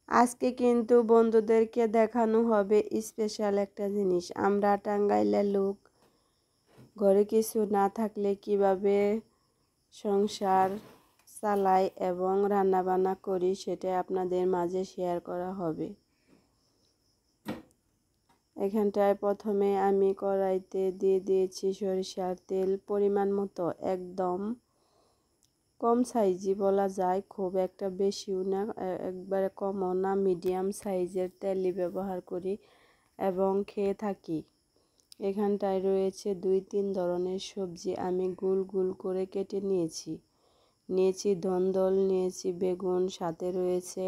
আজকে কিন্তু বন্ধুদেরকে দেখানো হবে স্পেশাল একটা জিনিস। আমরা টাঙ্গাইলের লোক, ঘরে কিছু না থাকলে কিভাবে সংসার চালাই এবং রান্নাবান্না করি সেটাই আপনাদের মাঝে শেয়ার করা হবে। এখানটায় প্রথমে আমি কড়াইতে দিয়ে দিয়েছি সরিষার তেল পরিমাণ মতো, একদম কম সাইজই বলা যায়, খুব একটা বেশিও না একবারে কমও না, মিডিয়াম সাইজের তেলই ব্যবহার করি এবং খেয়ে থাকি। এখানটায় রয়েছে 2-3 ধরনের সবজি আমি গোল গোল করে কেটে নিয়েছি ধন্দল, নিয়েছি বেগুন, সাথে রয়েছে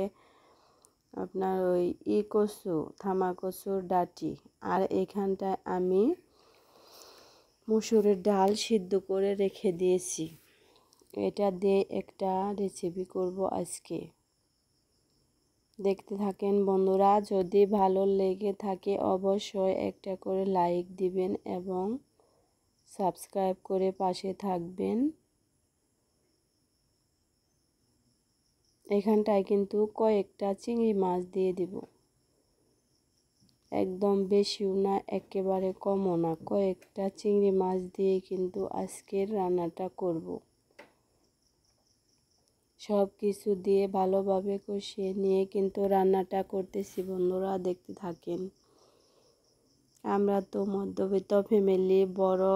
আপনার ওই কচু, থামা কচুর ডাঁটি। আর এখানটায় আমি মসুরের ডাল সিদ্ধ করে রেখে দিয়েছি। এটা দিয়ে একটা রেসিপি করব আজকে। দেখতে থাকেন বন্ধুরা, যদি ভালো লেগে থাকে অবশ্যই একটা করে লাইক দিবেন এবং সাবস্ক্রাইব করে পাশে থাকবেন। এখানটায় কিন্তু কয়েকটা চিংড়ি মাছ দিয়ে দিব, একদম বেশিও না একেবারে কমও না, কয়েকটা চিংড়ি মাছ দিয়ে কিন্তু আজকের রান্নাটা করব। সব কিছু দিয়ে ভালোভাবে কষিয়ে নিয়ে কিন্তু রান্নাটা করতেছি বন্ধুরা, দেখতে থাকেন। আমরা তো মধ্যবিত্ত ফ্যামিলি, বড়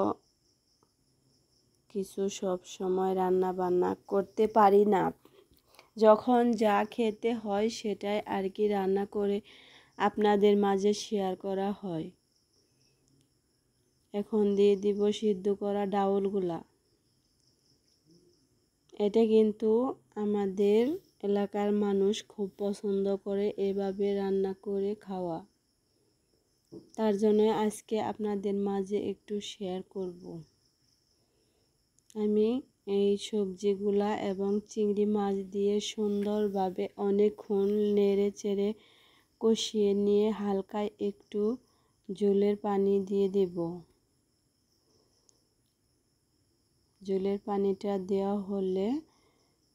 কিছু সব সময় রান্না বান্না করতে পারি না, যখন যা খেতে হয় সেটাই আর কি রান্না করে আপনাদের মাঝে শেয়ার করা হয়। এখন দিয়ে দিব সিদ্ধ করা ডাউলগুলা। এটা কিন্তু আমাদের এলাকার মানুষ খুব পছন্দ করে এভাবে রান্না করে খাওয়া, তার জন্য আজকে আপনাদের মাঝে একটু শেয়ার করব। আমি এই সবজিগুলা এবং চিংড়ি মাছ দিয়ে সুন্দরভাবে অনেকক্ষণ নেড়ে চেড়ে কষিয়ে নিয়ে হালকা একটু ঝোলের পানি দিয়ে দেব। ঝোলের পানিটা দেওয়া হলে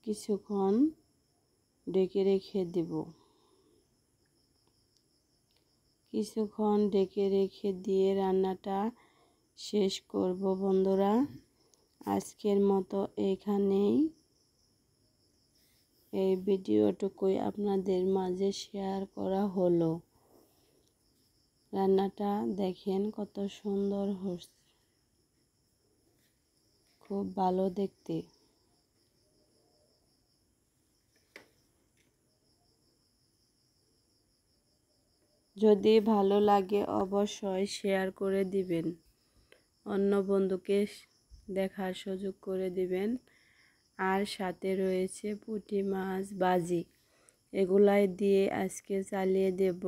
কিছুক্ষণ ঢেকে রেখে দেব। কিছুক্ষণ ঢেকে রেখে দিয়ে রান্নাটা শেষ করব বন্ধুরা। আজকের মতো এখানেই, এই ভিডিওটুকুই আপনাদের মাঝে শেয়ার করা হলো। রান্নাটা দেখেন কত সুন্দর হচ্ছে, খুব ভালো দেখতে। যদি ভালো লাগে অবশ্যই শেয়ার করে দিবেন, অন্য বন্ধুকে দেখার সুযোগ করে দিবেন। আর সাথে রয়েছে পুঁটি মাছ ভাজি, এগুলাই দিয়ে আজকে চালিয়ে দেব